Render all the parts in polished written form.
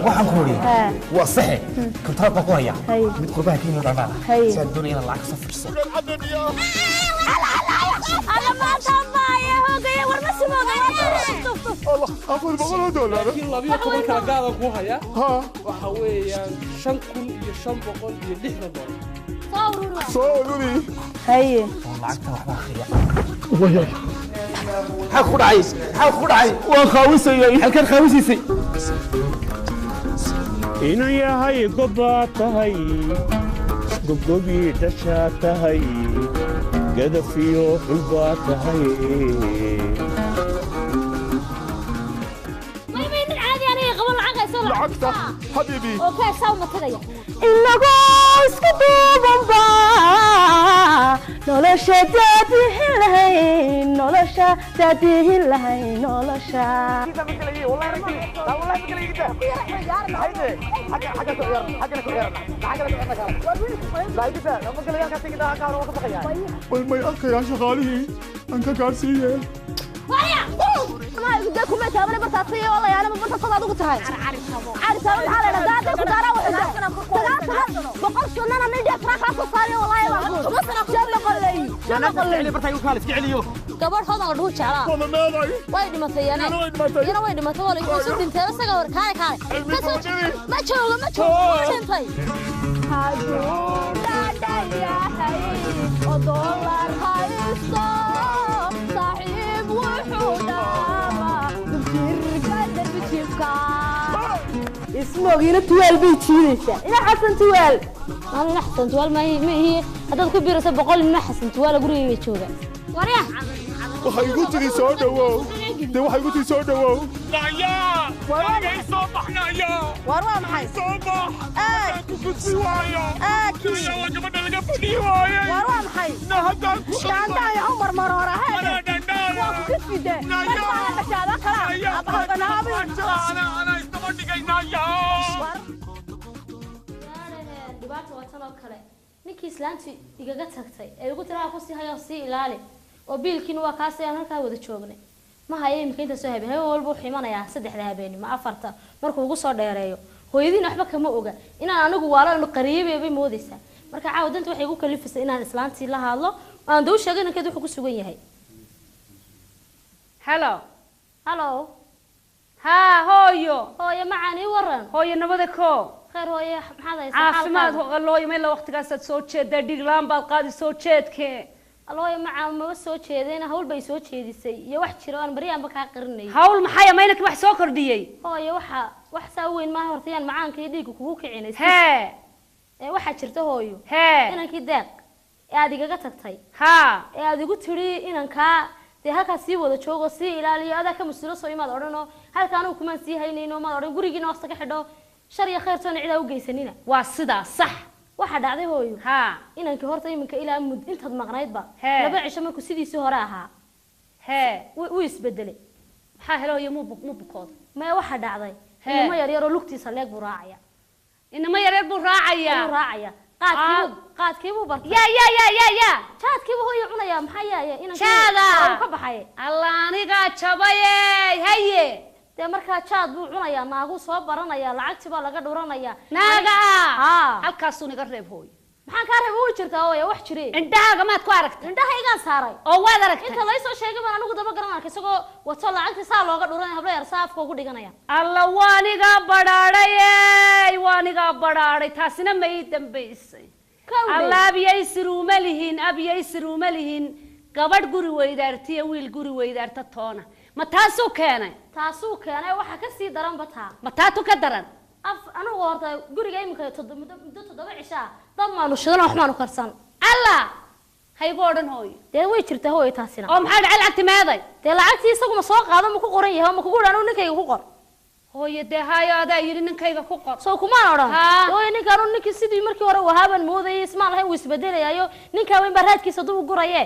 waxaan ku horiye waa saxe kontraad ku haya mid qurbaha ka yimid dhaqaale sida dunyada lacag soo fiirso أنا ما تبغى هوجي ورمسي الله أقول بقول دولار لكن لبيه كمان كان قاعد أقوها يا وحوي شن كل يشن بقول يلحنا دولار صوروني هاي lacagta waxba akhriya ha ku dhacay waa khaawisay halkan khaawisay inuu yahay gobaad tahay gobgobii dhashaa tahay gadafiyo xulbaa tahay lacagta habibi اوكي ساو ما تغير انغو اسكو دوبا نولشا دادي هلهين نولشا دادي هلهين نولشا كده بكلي والله ربي والله بكلي كده هيدي حاجه كوير لا كده لما كلي كده كده كانوا بقيا والما يأكل يا شغالي أنت كارسية ويا ما يقدركم ما تابعني بطاطية والله يا أنا ما بطاطا ضغط هاي عارف أنا حالة دادي كدارة وحدة بقول شو أنا نيجي أفرح خاصة صاري والله يا أنا قلي برتايو خالد فعليو gabar hodan oo dhuuc jeclaa وما ماضي way dhimatay yana way dhimatay wala isu soo dhintay asaga war kaale ma joogo dhintay hadu dadaya hay oo dollar haysto saaxiib wuxuu dhaama dirka darbijibka ismoogina tuwal bay jiidaysa ina xasan tuwal أنا حسن توال ما هي هذا كبير سبقول إنه حسن توال أقول له يشوفه وريا waxay igu tiri soo dhawow de waxay igu tiri soo dhawow naya waa soo baxnaya warwa maxay soo bax ku gudbi waayo kiyo gabadha laga fadhi waayo warwa maxay na hadda ku shanta ya umar marora waa ku gudbide marka shaada kala abahana ana istaba dhigaynaya dibaato watan kale ninkii islaanti igaga tagtay ee ugu tiraa ku sii hayo si ilaali oo biilkiina waa kaas aan halka wada joognay ma haye imka inta soo habeen walba wuxuu imanaya saddexda habeen ma afarta markuu ugu soo dheereeyo hooyadiina waxba kama oga inaan anigu waalaanu qariibay moodaysa marka caawadanta waxay igu kalifisay inaan islaantii la hadlo aan doow sheegay inkeed wuxuu ku sugan yahay hello ha hooyo macaani waran hooyo nabada ko خير هوي maxaad haysaa caafimaad loo yimay la waqtigaas soo jeeday dhiglaan baad qaadi soo jeedkee alooy ma soo jeedayna hawl bay soo jeedisay iyo wax jiro aan bariyaanba ka qarinay hawl maxay maynaki wax soo kordhiyay hooyo wax saa weyn ma hortayaan macaanka iyo dhiig kugu kicinay waxa jirta hooyo inankii deeq aad igaga tagtay aad igu tiri inanka de halka sii wada joogo si ilaaliyo aad ka masuulo soo imaad orano halka anu kuma sii haynayno ma oran gurigiina waqti ka xidho شرية خير تون عدا وجيسنينا واسدا صح واحد عذي هوي إنك هرت يمك إلى مد أنت مغنيت بقى لبع عشان كو سيدي سهراها ويسبدلي هلو يمو بقود ما واحد عذي إنما يريرو لوكتي صليك براعية إنما يرير براعية قاد كيبو بركة يا شاد كيبو هو يعنا يا محيا يا إنك شادا كبحية الله نيجا شبايا هي de marka jaad buu cunaya naagu soo baranaya lacagti baa laga dhuranaya naaga halkaas uu niga reeb hooy maxaan ka reeb u jirtaa oo wax jirey indhaaga maad ku aragtay indhaha iga saaray oo waad aragtay inta la soo sheegay baan anigu daba garanaa isagoo wato lacagti saa looga dhuranaya habla yar saafka ugu dhiganaya alla waaniga badhaaday taasina ma ii dambaysay alla abiyay siruuma lihin gabadh guri weydaartiya wiil guri weydaarta toona ma taasuu keenay taasuu keenay waxa ka sii daran bataa ma taatu ka daran anigu horta guriga imika muddo 7 cisha dad maanu shidan wax maanu karsan alla haygo odhan hooyo dee way jirtaa hooyo taasina oo maxaa dhacay lacagti meeday dee lacagtii isagu ma soo qaado ma ku qoran yahay ma kugu dhaano ninkayga ku qor hooyo dee hayo adaa yidhi ninkayga ku qor soo kumaan odhan hooyo ninkaan ninkii sidii markii hore wahaaban moodayay ismaan lahayn uu isbedelayaayo ninkaa weyn baa raadkiisa dub u guraye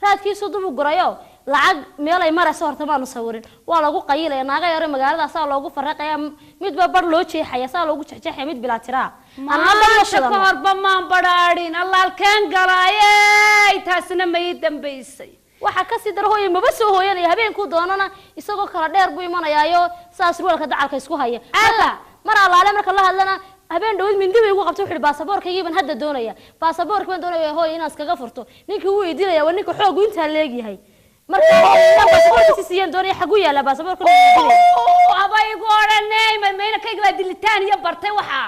raadkiisa dub u gurayo lacag meel ay marayso horta maanu sawirin waa lagu qayilaya naaga yar magaalada saa loogu faraqaya midba bar loo jeexaya saa loogu jeexjeexaya mid bila tiraa maanta ka horba maan badhaadhin allaalkeen galaayey taasina ma ii dambaysay waxa ka sii daro hooyo maba soo hooyanaya habeenkuu doonana isagoo kala dheer buu imanayaayo saas ruulka dacalka isku haya alla mar allaale marka la hadlana habeen dhawid mindi bay ugu qabtay wuxuu baasaboorkaygiiban hadda doonaya baasaboorka baan doonaya hooyo inaad iskaga furto ninkii wuu idilaya waa ninka xoog inta leegyahay marka baasaboorka siiyeen doonaya xagu yaala baasaboorka abay goranay mayna kayga waa dilitaan iyo bartay waxa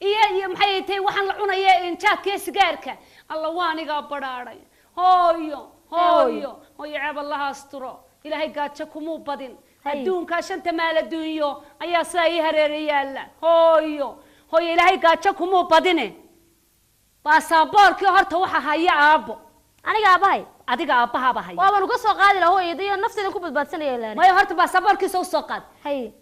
iyo maxay tahay waxaan la cunaya injaadka sigaarka alla waaniga badhaaday hooyo ceeb Allah asturo ilaahay gaajo kumuu badin adduunka shanta maal adduunyo ayaa saa ii hareerayaala hooyo ilaahay gaajo kumuu badine baasaboorkii horta waxa haya aabo aniga aabahay adiga aabaha bahay waa uga soo qaadi lahaa hooyo iyo nafteeda ku badbaadsanaya ilaahay may horta baasaboorkiisa soo qaad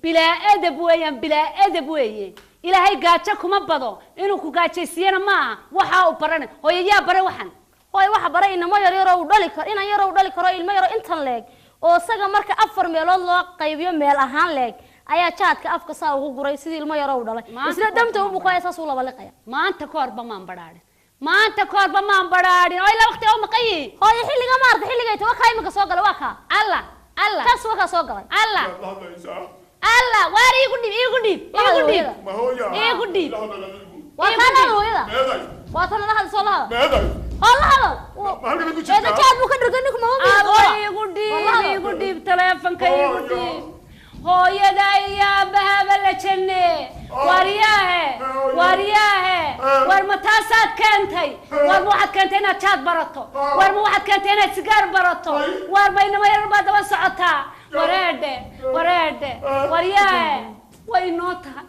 bilaa adab weeyaan ilaahay gaajo kuma bado inuu ku gaajaysiina ma waxa uu baran hooyo yaa bare waxan hooyo waxa baray inama yar oo dhali karo inaan yar oo dhali karo ilmo yar intan leeg oo saga marka 4 meelood loo qaybiyo meel ahaan leeg ayaa jaadka afka saa ugu guray sidii ilmo yar oo dhalay isla damta uu buqay saas uu laba liqaya maanta ka horba maan badhaadhin oo ila waqti oo maqay hooyo xilliga maarta xilligay tawa ka imika soo galay waa ka alla taas waa ka soo galay alla waar igu dhib waa kana hooyada waa tan la hadal soo la hadal الله هذا كان ممكن رجلك ما هو يقول ديب تلفون كي يقول هو يدايا بهذا الجنة ورياه ورمتاسات كنتي ورواحد كنتي أنا شاد برطو ورواحد كنتي أنا سجار برطو وربينما يربى دوا سعتها ورده ورياه وينوتها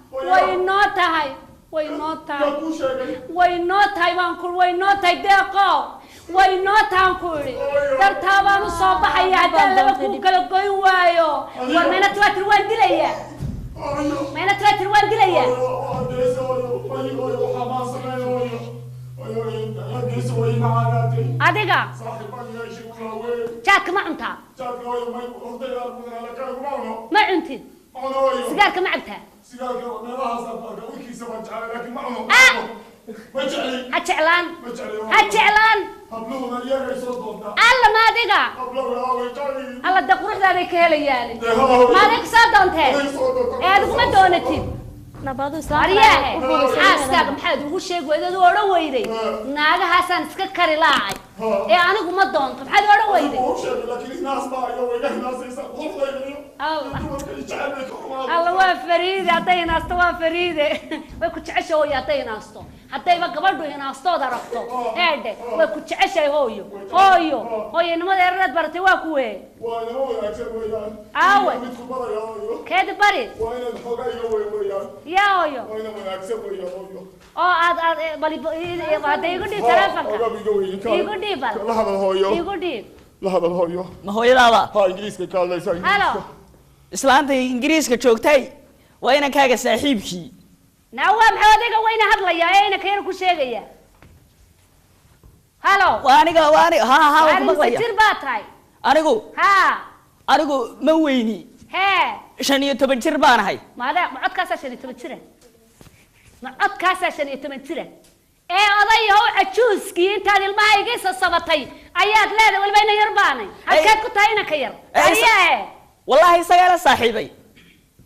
وانكل وينوتها دقة وينوتها كوري ترتابا مصابة حياة لما كوكا لقوي وايو ومينا تواتر والدليا مينا تواتر والدليا أديكا شاك ما عنتها ما عنتي سجارك ما عبتها هتعلان الله ما دقا الله دقروح ذلك هليالي ما ديك صادونتين هذا ما دونتين نبادو سارياه حاسك محمد ugu sheeg weedadu oran weyday naaga hasan iska kari laacay anigu ma doonto maxaad oran weyday الله وفريد عطينا استوى فريد وكنت عشة ويا عطينا استو حتى يبقى برضو هنا استو درفتو هذا وكنت عشة هويو إنما ده الرد برتي واكوه أوه كده بري يا هويو بالي هذا يقول لي ترافق يقول لي يقول لي هذا هويو ما هو يلا ها إنجليز كقال ليس هلا إسلام تي إنجليز كشوكتاي وين كاجا صاحبكي نوام حواديك وين هذا يا أين كير كشيء هلا وأنا ها أنا ستير باتاي أنا مويني شنو تبنشر بان هاي ماذا معد كاسة شنو تبنشره معد كاسة شنو تبنشره أضيع هو عجوز كي أنت هذا الماء يجلس الصباطي أياد لا ولا بين يرباني هكذا كنت هنا كير والله سجل صاحبي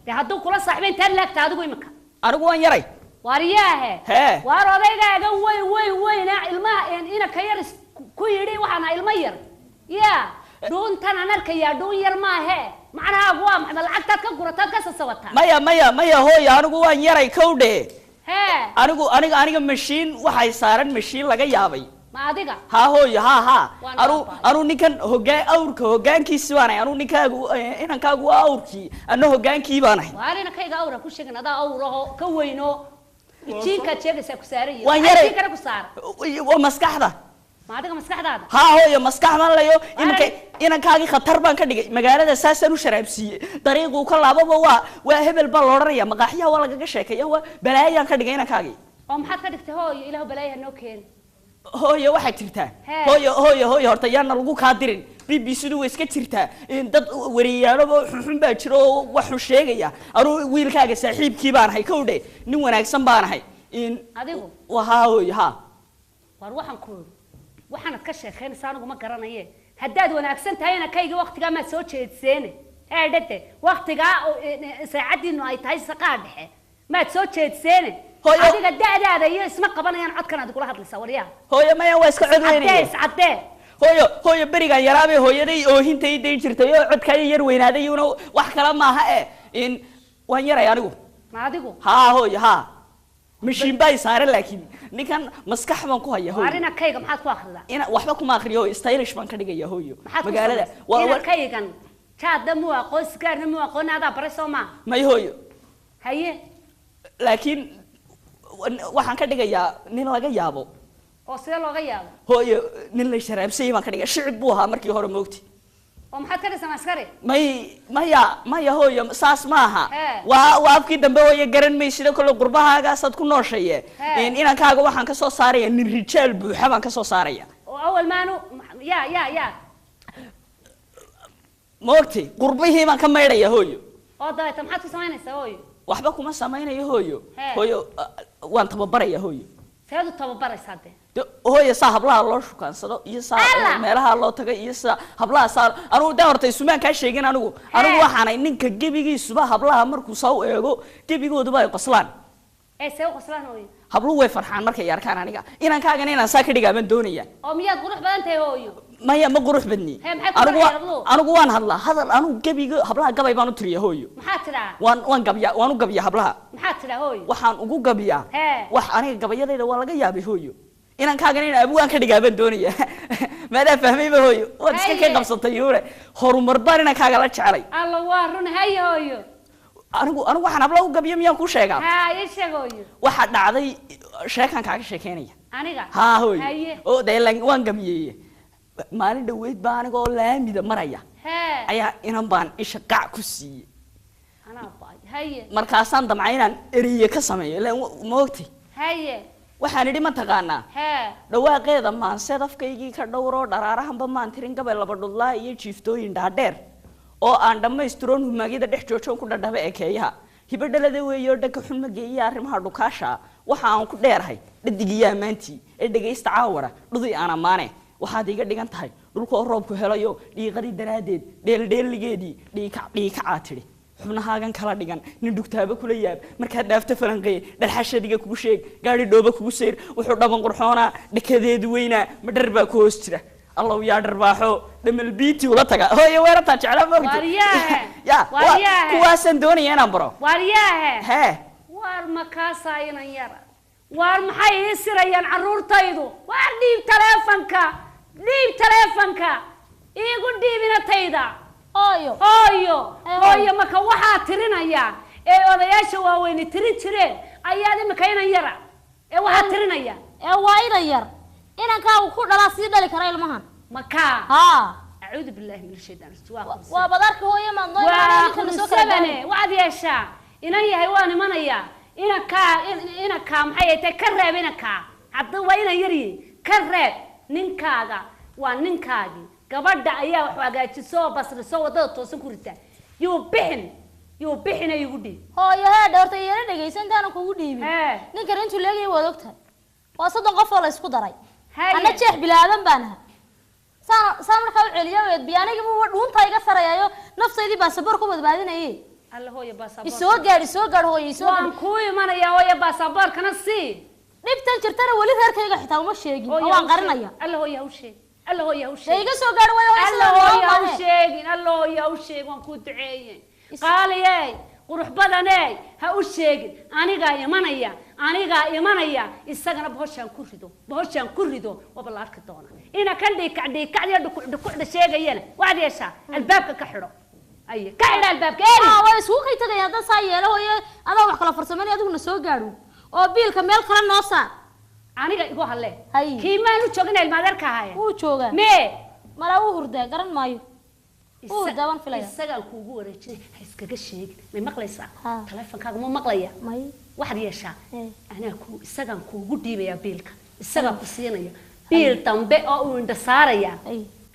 هادو كل صاحبين تلك تادو يمك أرجو أن يري وارياه وارضينا وي نا الماء إن كير كويري وحنا المير يا دون تنا نركيا دون يرما هي معناها أقوام هذا العقد كقرطة كاس الصوتها مايا هو يا أرجو أن يري كودة ها أنا مشين وحي صارن مشين لقى يابي ما أديك ها هوي ها وأنا أنو نكن هجان أورك هجان كيس وانا أنو نكاغو إنا كاغو أوركي أنو هجان كي بانا وأنا كي أورا كل شيء هذا أورا كوينو يجين كتير سكساري وين يرى؟ يجين كنا كسار ومسكح ده ما أديك مسكح هذا ها هوي مسكح ما لا يو إنا كاغي خطر بان كدي مقالة أساسا وشرب سي طريقه كلا بابا وهبل بالورية مقاحية ولا جشك يهو بلايا كدي إنا كاغي ومحط كدك هوي إله بلايا نوكين hooyo waxay jirtaa hooyo horta yaana lagu kaadirin BBC-du way iska jirtaa in dad wariyaaloba xun baa jiro wax uu sheegaya anuu wiilkaaga saaxiibkii baan ahay kowdhe nin wanaagsan baan ahay in adigu waxa hooyo ha war waxaan ka sheekeynaysaa anigu ma garanaye haddaad wanaagsan tahayna kayga waqtigaa ma soo jeedseene dhate waqtigaa saacadiinu ay tahay saqaa dhexe ma soo jeedseene adiga da'daada iyo isma qabanayaan codkan aad kula hadlaysaa wariyaha hooyo maya waa iska codweynaya cadee hooyo berigan yaraabay hooyaday oohintay dayn jirtay oo codkaaga yar weynaaday una wax kala maaha in waan yaray anigu ma adigu ha hooyo ha mishiin bay saaran laakiin ninkan maskax baan ku haya hooyo arina kayga maxaad ku akhridaa ina waxba kuma akhriyo stylish baan ka dhigaya hooyo magaalada waa kaygan jaada mu aqoon sigaarna mu aqoon adaa baray Soomaa may hooyo haye laakiin waxaan ka dhigayaa nin laga yaabo oo sidee looga yaabo hooyo nin la sharaabsay baan ka dhigay shicib buu ahaa markii hore moogti oo maxaad ka dhisan askari maya hooyo saas maaha waa afkii dambe hooyo garan maysid kale qurbahaagaasad ku nooshaye inankaaga waxaan ka soo saaraya nin rijaal buuxa baan ka soo saaraya oo awal maanu ya moogti qurbihii baan ka maydhaya hooyo oo dabeeta maxaad ku samaynaysaa hooyo waxba kuma samaynayo hooyo waan tababaraya hooyo seedu tababaraysaa de hooyo saa hablaha loo shukaansado iyo saa meelaha loo tago iyo saa hablaha saa anigu daa horta isumaan kaa sheegin anigu waxaanay ninka gebigiisuba hablaha markuu soo eego gebigooduba ay qoslaan see u qoslaan hooyo habluhu way farxaan markay arkaan aniga inankaagan inaan saa ka dhigaa baan doonaya oo miyaad qurux badan tahay hooyo maya ma qurux badni anigu waan hadlaa hadal anigu gebiga hablaha gabay baan u tiriya hooyo maxaa tiraa waan u gabiya hablaha maxaa tiraa hooyo waxaan ugu gabiyaa wax aniga gabayadayda waa laga yaabay hooyo inankaagan in abwaan ka dhigaa baan doonaya maadaa fahmayba hooyo waad iska ka qabsatay yuure horumar baan inankaaga la jecelay alla waa run haye hooyo anigu waxaan hablaha u gabiya miyaan kuu sheegaa ii sheeg hooyo waxaa dhacday sheekaan kaaga sheekeynaya aniga ha hooyo oo dee waan gabiyey maalin dhaweyd baa anigoo laamida maraya ayaa inan baan isha qac ku siiyey markaasaan damcay inaan eriye ka sameeyo ma ogtay waxaan idhi ma taqaanaa dhawaaqeeda maanseed afkaygii ka dhowroo dharaarahanba maan tirin gabay laba dhudlaa iyo jiiftooyin dhaadheer oo aan dhammaystiroon humaagyada dhex joojoon ku dhadhaba ekeeyaha hibadhalada weeyoo dhanka xun ma geeya arrimaha dhukaasha waxa aan ku dheerahay dhadigiyo ammaantii ee dhegaysta caawara dhudii aan ammaane waxaad iga dhigan tahay dhulkoo roobku helayo dhiiqadii daraaddeed dheeldheeligeedii dhiikacaa tidhi xubnahaagan kala dhigan nin dhugtaaba kula yaab markaad dhaafto falanqeeye dhalxashadiga kugu sheeg gaadhi dhooba kugu sayr wuxuu dhaban qurxoonaa dhakadeedu weynaa ma dhar baa ku hoos jira allow yaa dharbaaxo dhamal biiti ula taga hooyo weerataa jeclaa moogta kuwaasaan doonaya inaan baro waryaahe waar makaasaa inan yara waar maxay ii sirayaan carruurtaydu waar dhiib taleefanka iigu dhiibinatayda hooyo maka waxaa tirinaya ee odayaasha waaweyni tirin jireen ayaad imika inan yara ee waxaa tirinaya waa inan yar inankaagu ku dhalaa sii dhali kara ilmahan makaa acuudu billahi min ashaytaan waa badarka hooyo maad noosabane waxaad yeeshaa inan yahay waan imanayaa inankaa maxay tahay ka reeb inankaa hadda waa inan yaryi ka reeb ninkaaga waa ninkaagii gabadha ayaa wax hagaajiso basriso wadada toosan ku rita yuu bixin ay ugu dhiib hooyo dhawrta yara dhageysan intaan kugu dhiibin ninkan intuu leegay waad ogtahay waa 3 qof oo la isku daray ana jeex bilaadan baan saan markaa u celiyo weed biyaaniga buu dhuunta iga sarayayo nafsaydii baasaboor ku badbaadinayay alla hooyo baasaboor soo gaar hooyo waan ku imanaya hooyo baasaboorkana si dhibtan jirtana wali reerkayga xitaa uma sheegin oo waan qarinaya alla hooyo u sheeg الله هو يهوشي شيء قصو قال وين الله هو يهوشي الله هو يهوشي وانكون دعيين قال ياي قروح بدناي هوشي أنا جاي منايا aniga imanaya isagana bohoshan ku rido waba la arki doona ina kan dhiikacdiyo dhukucda sheegayana waxaad yeeshaa albaabka ka xidho ay ka xidha albaabka waa isku kay tagay hadda saa yeelo hooyo adaa wax kala farsameynay adiguna soo gaadho oo biilka meel kale noo saar aniga igu halle kiimaan u joogin ilmaadeerka ahaayeen uu jooga mee mala uu hurdaa garan maayo uu hurdaaban filaya isaga kuugu wareejin iskaga sheeg may maqlaysaa teleefankaaga ma maqlaya may waxaad yeeshaa anaa isagaan kuugu dhiibaya biilka isagaa ku siinaya biil dambe oo uu indha saaraya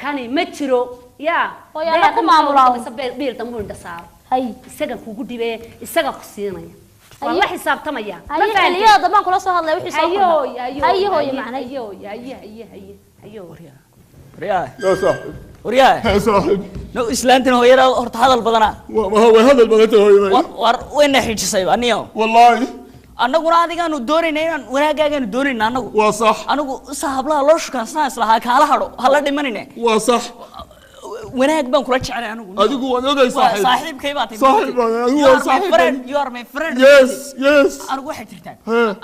kani ma jiro yaa hooyada ku maamulaa biil dambe uu indha saaro isagaan kuugu dhiibaya isagaa ku siinaya والله حساب تميا ما فعل يا ضمان كل صهر الله وحي صار أيوه يا معنى أيوه ريا يا صاحب وريا يا صاحب لو إسلامتنا هو يرى هرت هذا البدنا ما هو هذا البدن هو وين نحيج صيب أنيو والله أنا قرأت كانوا دورين هنا وين كانوا دورين أنا وصح أنا صاحب لا لوش كان سناس لها كهلا هرو هلا دمنينه وصح wanaag baan kula jeclay anigu adigu waan ogay saaxiib saaxiibkay baad saaxiib waa saaxiib you are my friend yes anigu waxay jirtaan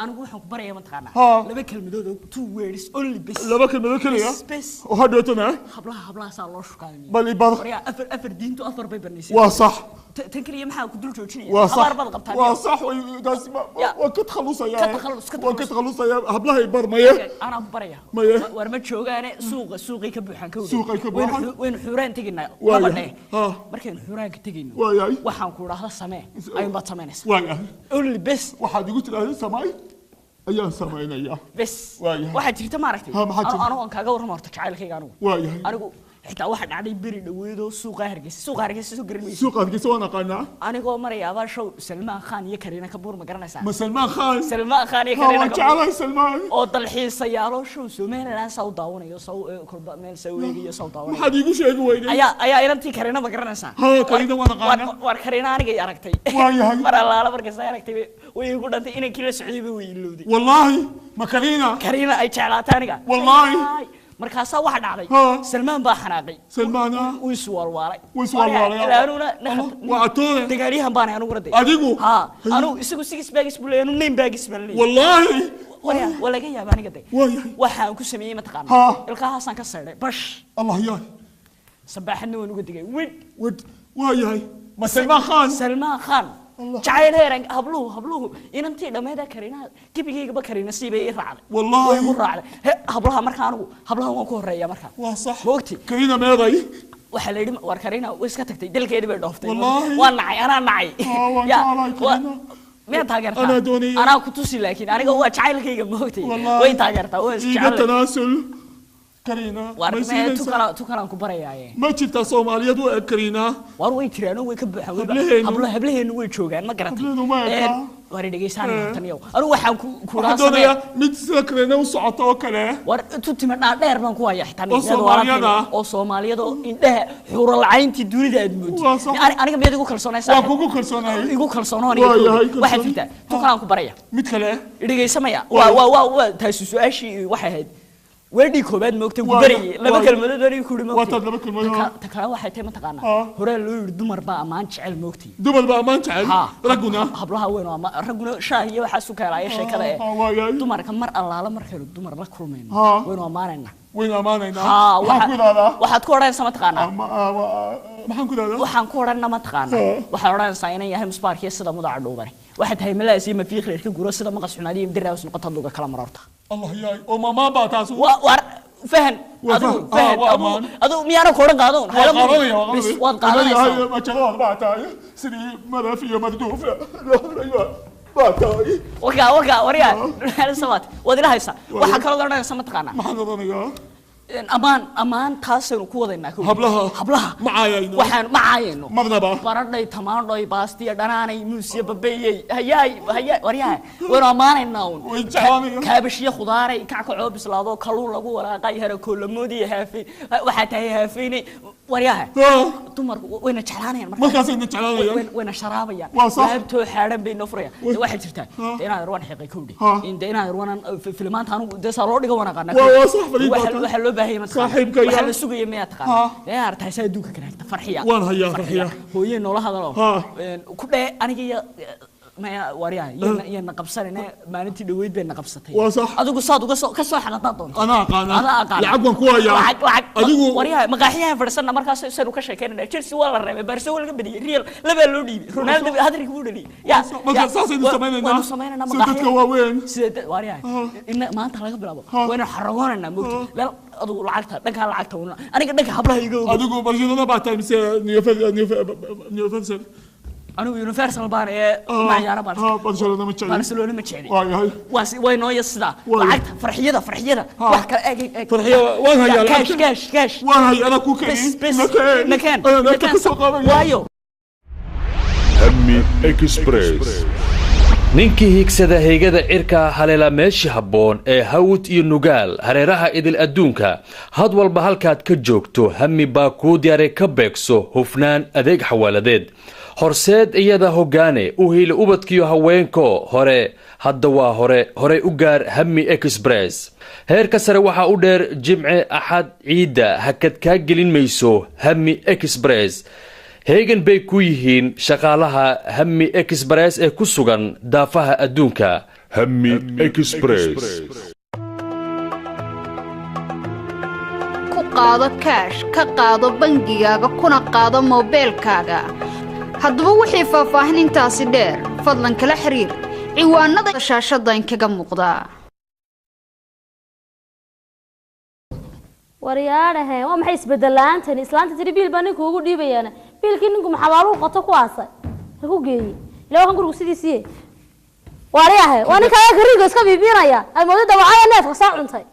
anigu waxaan ku barayaa ma taqaana laba kelmadood oo two words only best laba kelmadood kaliya oo hadhootana hablaha saa loo shukaay bal ibad afar diintu afar bay barnaysay waa sax tan kaliya maxaa ku dul joojinaya habar bad qabtaan waa sax gaas waa ka takhalusaya hablaha barmaya ana ku baraya maya war ma joogaane suuqay ka buuxan ka weyn xuraan tigina markaan xuraanka tigino waxaan ku raahdo samee ayun baad samaynaysaa waayahay only best waxaad igu tiraahdo samay ayaan samaynaya bes waxaa jirta maaragtay anigu aan kaaga warramo horta jacaylkayga anigu xitaa waxa dhacday beri dhaweedo suuqa hargeysa soo garanaysa suuqa hargeysa waan aqaanaa anigoo maraya show Salmaan Khan iyo Kareena Kapoor ma garanaysaa ma Salmaan Khan iyo Kareena Kapoor Salmaan oo dalxiisayaalo show Soomaaliland soo daawanayo soo kulba meel soo weegiyo soo daawanayo waxaad igu sheegi weyday ayaa inantii Kareena ma garanaysaa Kareena waan aqaanaa war Kareena aniga ay aragtay waayahay mar allaala markaas ay aragtay way igu dhantay inay kila socodba way ilowday wallahi ma Kareena ay jeclaatay aniga wallahi markaas waxa dhacday Salmaan baa xanaaqay Salmaan wuu iswaalwaalay ilaanuna waa toole dagaaliyahan baan anigu raday adigu anigu isagu six bags buleenu nine bags buleenu wallahi wala ga yaab aniga day waxaan ku sameeyay ma taqaan ilkahaasan ka saydhay bash allah yaa sabaxna waan uga digay wid waayahay ma Salmaan Khan jacayl heeran habluhu inantii dhameeda Kareena kibigayga Kareena siibay i raacday wallahi way ku raacday hablaha marka anigu hablaha waan ku horeeyaa marka waa sax moogti Kareena meeday waxa la yiri war Kareena way iska tagtay dalkeedii bay dhooftay waan nacay ما تاجرتها أنا كنت سي لكن أنا قوة شايل كي موتي وين تاجرتها وين شايل تناسل كرينا وارمي تكلم كبرية ما شفت الصومالية دو كرينا واروي تريانو ويكب هبله إنه ويشوجان ما قرأت وارد جيسان تنيو أروح حن كوراس هذا متذكرنا وصعطة وكله تتمنى دير من كوا يحتمي أو صوماليا دو إنده حور العين تدوري ده أنا كم يدقو كرسونا سا وكوكو كرسونا يقو كرسونا هني واحد فيتا تكلم كبرية متكله رجيسان مايا وا تاسوس أشي واحد وردي كوباد مكتوب بري لما كلمة دري كوري مكتوب لما كلمة تكلم واحد تيم تقانا هورا لو دمر بقى ما نشعل مكتي دمر بقى ما نشعل رجونا حبلها وين ما رجونا شاهي وحاسو كراي شيء كذا دمر كمر الله لا مركل دمر لا كرمين وين أماننا وين أماننا واحد كورا سما تقانا maxaan ku daadaa waxaan ku oran nama taqaana waxaan oranaysaa inay yahay musbaarkiisa sida mudaca dhuubare waxaad tahay malaasi ma fiiqri ka guro sida maqas xunaadiyo diraa usoo qotad luga kala mararta allah yaay oo mama baa taas war fahan adu miyana ku oran qaadon waad qaadanaysaa ma jiro baa tahay sidii madaf iyo madduuf waka wariya hal samat wadila haysa waxa kala oranaysaa ma taqaana maxaan oranayaa أمان تاسين وكوذا إنك hablaha waxaan ma caayno marnaba baradhay tamaandhoy baastiya dhanaanay muusiya babeeyay hayay wariyaha waan amaanayna way jawaanay kaabashiya khudaaray kacka coob islaado kaluun lagu walaaqay hara koolamoodi haafin waxa tahay haafin wariyaha dumar wayna jeclaanayaan markaas ayna jeclaanayaan wayna sharaabayaan laabto xaaran bay nofraya waxa jirta inaan ruwan xiqay kowdi inaan ruwan filmaanta anu deesa loo dhigo wana qana waxa loo صاحبك يا وحنا سوق يمية تقال يا أرتاح سيدوك كنا فرحية وان هيا فرحية هو ينولا هذا لو كله أنا كي ما وريها ينا قبصنا ما نتي دويد بين قبصتين وصح أدوك صاد كسو حلقات دون أنا أقانا أنا أقانا لعبهم كوايا لعب أدوك وريها مقاحيها فرسنا مركز سلو كشة كنا تشيلسي ولا الربع برسو ولا بدي ريال لا بلودي رونالدو هذا اللي يقولني يا ما قصاص إنه سمعنا سمعنا سدت كواوين وريها إن ما أنت لقى بلابا وين حرقونا النموت لا أدوك لعبتها دكها لعبتها أنا دكها حبلها يقول أدوك برشلونة بعتها مثل نيوفيرسال أنا يونيفرسال بار ما يعرف برشلونة متشعلي برشلونة متشعلي واي وين هو يصدع لعبت فرحية فرحية وين هي كاش وين هي أنا كوكي مكان وايو همي إكسبريس ninkii hiigsada heegada cirka haleela meeshii habboon ee hawd iyo nugaal hareeraha idil adduunka had walba halkaad ka joogto hami baa kuu diyaaray ka beegso hufnaan adeeg xawaaladeed horseed iyada hoggaane u hiili ubadkiyo haweenko hore hadda waa hore u gaar hami express heerka sare waxaa u dheer jimce axad ciidda hakad kaa gelin mayso hami express heegan bay ku yihiin shaqaalaha hami express ee ku sugan daafaha adduunka hami express ku qaado kaash ka qaado bangigaaga kuna qaado moobilkaaga haddaba wixii faahfaahin intaasi dheer fadlan kala xiriir ciwaanada shaashada inkaga muuqda waryaarahe waa maxay isbedelaantan islaanta tiri biil baa ninka ugu dhiibayana biilkii ninku maxabaalu qato ku aasay ku geeyay ilaa waxaan guriga sidiisii waryaarahe waa ninka gariga iska biibinaya ay moodada wacay neefka saa cuntay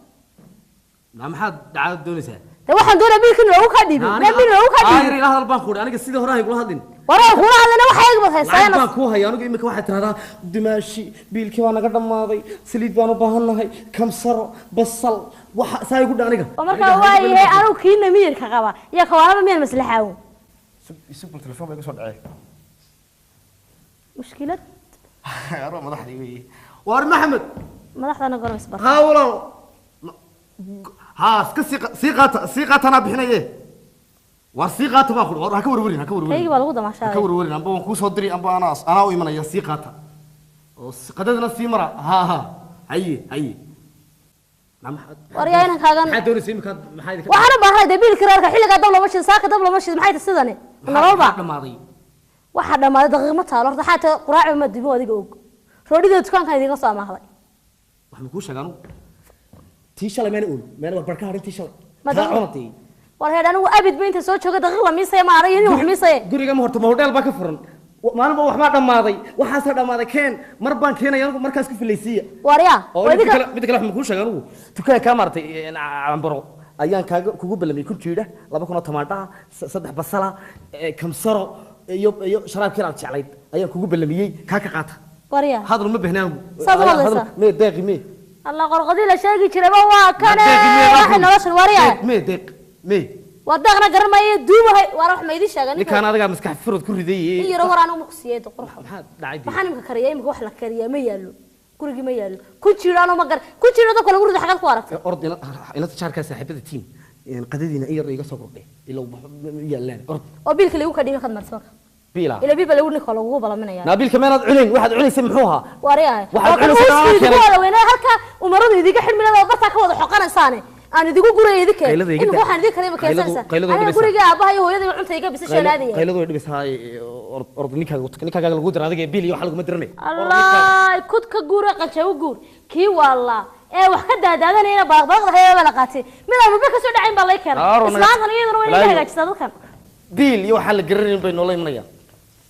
maxaad dacad doonaysaa waxaan doonaa biilkii loogu ka dhiibay biil loogu ka dhiibay ayriga hadal baan qori aniga sidii hore ay kula hadlin waraa kula hadlana waxa ay badhaysayna baan ku hayaa aniga imika waxa tiraahdaa dimaashi biilkii waa naga dhamaaday saliid baan u baahanahay kamsaro basal waxa saay ku dhaaniga marka waa yahay anu kiina miirka qaba ya kawaaba meel maslaxaawo isku telefoon bay soo dhacay mushkilad yaro madaxdii weey war maxamed madaxdana goor isbar ha walaal ha sii qaatana bixinaye war sii qaata baa khur ha ka warwarin aygi baa lagu damaashaday ka warwarin amba waan ku soo diri amba ana u imanaya sii qaata oo qadadna sii mara ha haye waryaayna kaagan maxay doonaysaa imika maxay waxaan baahay dabiil kiraarka xilliga dab lama shid saaka dab lama shid maxay tasidane nololba dhamaaday waxa dhamaaday daqiiqo taalo horta xataa quraac ma dibo adiga og roodhida dukaanka idiga soo amaahday waxaan ku sheegaa tii shalay meel barka harin tii shalay ma cunatay war heed anigu abid baynta soo jooga daqiiq la miisay ma arag inuu wax miisay guriga ma horta model ba ka furan maalmo wax ma dhamaaday waxaas dhamaaday keen mar baan keenay anigu markaas ku filaysiya warya mid kale waxaan ku sheegaa anigu dukaan ka martay ambaro ayaan kaaga kugu ballamay ku jiida 200 tamaandha 3 basala kamsaro iyo sharaabkii aan jeclayd ayaan kugu ballamiyay ka qaata warya hadal ma bahnaan hadal me deeqi me الله قرقدي لا شيء جرى ما كان واحد نلاش الوريا مي دق مي ودقنا قرن ما يدوب هاي وراح ما يديش شغل كان هذا مسكح فرد كل ذي يرى ورا انا مقصيه قرح محمد داعي ما حنا مكريه يمك wax la kariya ma yaalo guriga ma yaalo ku jiraan ma gar ku jirado kala guriga xaqad ku aragtay ordina ila tasharka saaxiibada team in qadadiina iyo iga soo kordhay ila yaalaan ord oo biilka lagu ka dhiibay khad marso biila ila biilka lagu niko lagu balaminaya nabil kameelad culin waxaad culisay muxuuha wariya waxaad culisay wala weena halka umaradu idiga xilmilada barta ka wada xoqanaysan aan idigu guray idinka in waxaan idin kale ma keensanaysan ana guriga aabaha iyo hooyada cuntayga bis sheelaadaya qayladu way dhibaysay ord ninkaaga lagu diray adiga biil iyo waxa lagu diranay allah kud ka guura qajaw guur kii walla ee wax ka daadaadanayna baaqbaaqda hayaba la qaatay mid aan muddo ka soo dhacayn baa la keenay islaantan iyaduna way inaga hagaajisay dadkan biil iyo waxa la garanay bay nolol imanayaan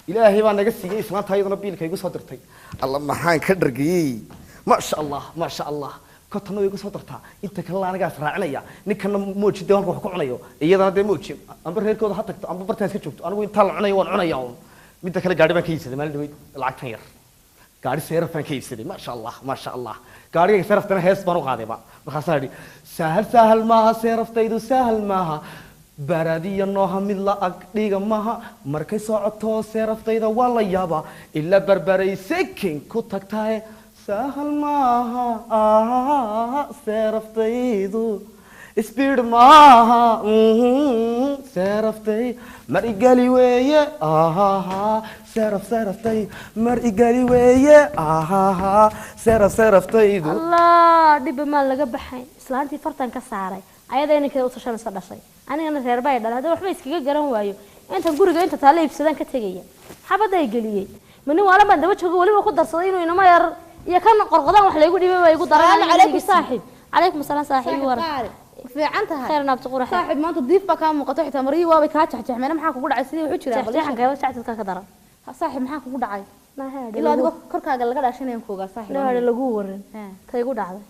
ilaahay baa naga siiyay islaanta iyaduna biilka igu soo dirtay allah maxaan ka dhargiyay ma sha Allah kotano igu soo dirtaa inta kale anaga israacinaya ninkana moojida halka wax ku cunayo iyadana de mooji amba reerkooda ha tagto amba bartaas ka joogto anigu inta la cunayo waan cunaya midda kale gaari baan ka iibsaday maalin dhaweyd lacagtan yar gaari seeraf baan ka iibsaday ma sha Allah gaariga seeraftana hees baan u qaaday ba markaas aan sahal maaha seeraftaydu sahal maaha baradiya nooha mid la ag dhiga maaha markay socoto seeraftayda waa la yaaba ila barbaray sekin ku tagtaay sahal maaha seeraftaydu speed maaha seeraftay mar igali weeye seeraftay mar igali weeye seeraftaydu allah dhib ma laga baxay islaantii fartan ka saaray ayada inankeeda u tashanaysa dhashay anigana reer bay dhalay hada waxba iskaga garan waayo inta guriga inta taala iibsadan ka tagaya xabada ay galiyay mani wala baan daba joogo waliba ku darsaday inuu inama yar iyo kan qorqodan wax leeyahay dhibay way igu daran calaykum saaxiib calaykum salaam saaxiib war fiicantahay khayr naabta qurax saaxiib maanta diif ba ka muuqato xitaa marii waa bay ka jaxjaxmeena maxaa kugu dhacay sidii wuxuu jiraa bal waxaan jacadka ka daran saaxiib maxaa kugu dhacay ma haadii ilaa adiga korkaaga laga dhaashanayaan kooga saaxiib la lagu waran tay igu dhacday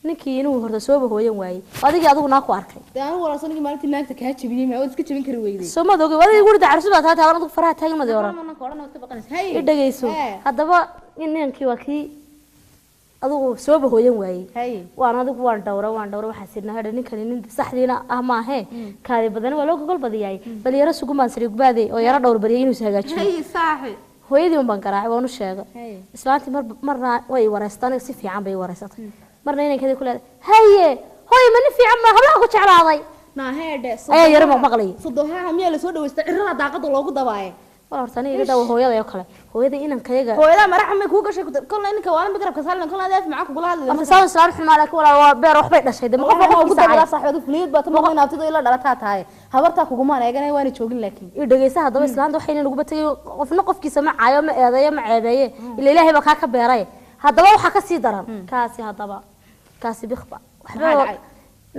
ninkii inuu horta soo bahooyan waayay adigii adigu naa ku arkay aan walaasoo ninkii maalintii naagta ka jabiyay ma iska jabin kari weyday soomad ogeey adigii guriga carsuba taa taa adigu faraha taagmada oran hay dhageyso hadaba ninkii waa kii adigu soo bahooyan waayay waan adigu waan dhawra waxa sidna hadha ninkani nin saxdiina ah ma ahe kaadi badan waa loo gogol badiyay bal yara sugu maan sariig baaday oo yara dhawr bariyay inuu hagaajiyo hay saaxi hooyadii un baan garaacay waan u sheegay islaantii marna way wareystaan si fiican bay wareysatay marna inankeeda ku leedahay haye hooy ma nin fiican ma hablaha ku jeclaaday na heede ayaa yara ma maqlay sudoha miya la soo dhaweystay cirrada daaqada loogu dabaaye wala hortani iga daw hooyada iyo kale hooyada inankayaga hooyada marax ma ku gashay kulna inanka waan bigarabka saalan kulna adeef macaan ku gulaad ama saan islaan xumaala ku wala waa beer wax bay dhashay dama qof ugu saaray saaxiibadu fuliyad baa tamo in abtido ila dhalataa tahay habarta kugu maan eeganay waan joogin laakiin ii dhageysa hadaba islaanta waxay inagu batay qofna qofkiisa ma caayo ma eedayo ma ceebeeye ila ilaahay ba ka beeray hadaba waxa ka sii daran kaasi hadaba kaasi bikhba waxba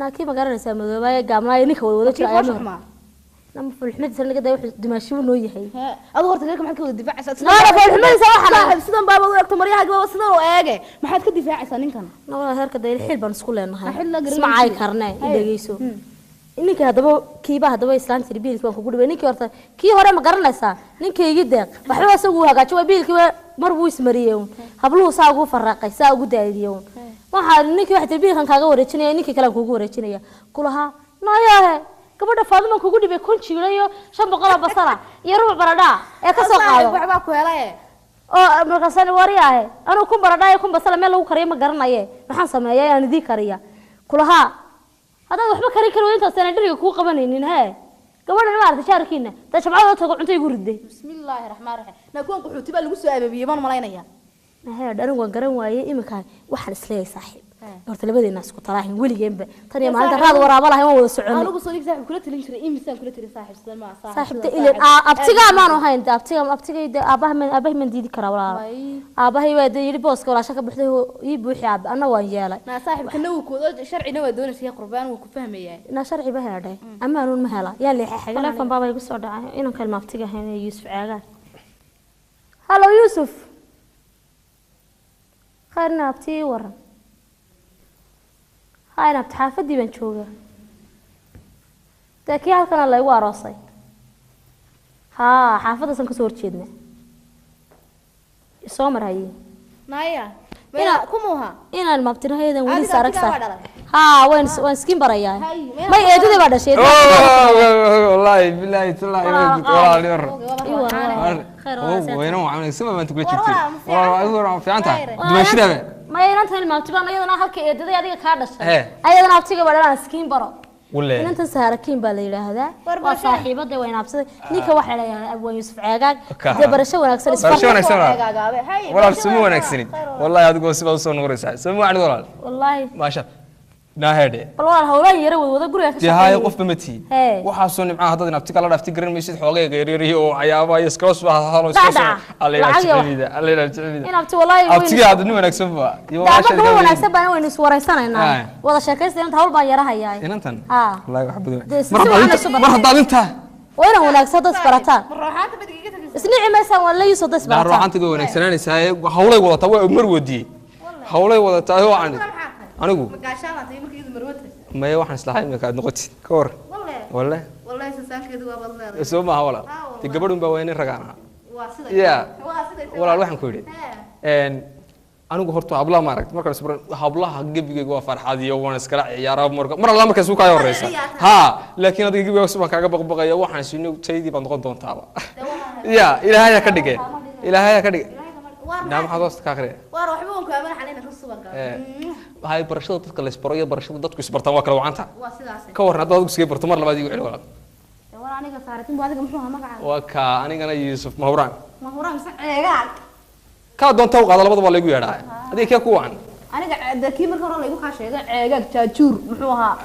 laakiin ma garanaysaa madoobaay gaamnaa ninka wada jira ayaa nama fulxmad sanad day wax dimaashibu noo yahay adigu horta reerka maxaad ka wada difaacaysaa nala fulxmad waxa sidan baaba u egto maryaha gaba sidan oo eege maxaad ka difaacaysaa ninkan nala reerka day xil baan isku leenahay ismaacay karnaa dhageyso ninka hadaba kiiba hadaba islaantii biilkii waan ku gudbay ninkii horta kii hore ma garanaysaa ninkaygii deeq waxba asagu hagaajiyo biilkii mar buu ismariyay habluhu saa ugu faraqay saa ugu daadiyay waxa ninkii wax biilkan kaaga wareejinaya ninkii kale kugu wareejinaya kulaha naayahe gabadha Faadimo kugu dhibay kun jiilayo 500 basala iyo ruux baradha ee ka soo qaado waxba ku helay oo markaasana wariyahay anu kun baradha iyo kun basala meel lagu kariyo ma garanaye maxaan sameeyay aan idii kariya kulaha hada waxba kari karo inta sanad dhiriga ku qabanaynin he gabadha ma aragtay shaarkiina ta shabcada tago cunto igu riday bismillaahir rahmaanir rahiim na kuwan quxuuti baa lagu soo aababiyay baan malaynaya he dharin waan garan waayay imika waxaan isleeyahay saaxiib horta labadeena isku talaahin weligeemba tan iyo maalinta raad waraaba lahayn waan wada soconay anigu soo dhig saaxiib kula talin jiray imisaan kula talin saaxiib sidama saaxiibta ilaa abtiga ma aanu hayn abtiga aabaha man diidi kara walaa aabahay waa yiri booska walaasha ka buuxday ii buuxi aab ana waan yeelay na saaxiibka naw koodo sharcina waa doonaysaa qurbaan waa ku fahmayay na sharci ba heeday ama aanu ma hela yaa leexay xagan telefoon baaba igu soo dhacay inaan kalma abtiga hayn Yusuf Caagaan hallo Yusuf khayrna abti waran هاي أنا بتحافظي بنشوفه ده كي هالكنا الله يوارصي ها حافظة سنكسور تشيدنا السومر هاي نايا هنا كموها هنا المبتنا هاي ده وين سارك سار ها وين سكين برايا ما يدري بعد شيء والله بالله تلا والله الير خير وين هو عامل سما ما انت قلت والله في عنتها دمشق ما ينتهي المبتنا أيضا هالك يدري هذه كاردش أيضا أبتيجي بدنا سكين برا إن أنت سهركين بالليل هذا وصاحبة ده وين أبصر نيك واحد يعني أبو يوسف عقاق ده برشوا نكسر برشوا نكسر والله سموه نكسرين والله هذا قوس بوصون ورسع سموه على دولار والله ما شاء ناهدي والله هؤلاء يروي وذا قرية هاي قف بمتي وحاسون معاه هذا نبتك الله نبتك قرن ميسد حوالي غيري أو عيابا يسكروس وهالو يسكروس الله يجعله الله يجعله أنا أبتي والله أبتي هذا نوع نكسبه ده ما هو نكسبه أنا وين سواري سنة هنا والله شكلت أنت هول بايرها هاي إن أنت الله يحب مرحبا أنت وين هو نكسب سبرتان اسمعي مثلا ولا يصد سبرتان روح أنت جو نكسراني ساي حوالي ولا توا مرودي حوالي ولا تاهو عندي أنا أقول ما يوحنا سلاحين من كاد نقطة كور والله سسان كده وابلغ سوما هولا تقبلون بوين الرجعنا يا ولا الواحد كوري إن أنا قهرت أبلا مارك مركز سبر أبلا هجيب جوا فرحة دي وانا سكرا يا رب مرة الله مركز سوكا يوريس ها لكن هذا يجيب جوا سبا كعب بقى يا واحد شنو تيجي بندقون دون تابا يا إلى هاي كدقة إلى هاي كدقة نعم حضرت كاكري واروح بهم كمان حنين الرصبة هاي برشلونة تذكر الإسبانية برشلونة تذكر إسبرتان وكلا وعنتها واسداسي كور هذا تذكر إسبرتان مرة بعد يقول ولا ولا أنا صارتين بعدك محوها مقعد وكا أنا يوسف مهوران مهوران سعيد كادون توقع هذا لبض ولا يقول يا هذيك يا كوان أنا ذكي مرة ولا يقول خاشة عيقك تاجور محوها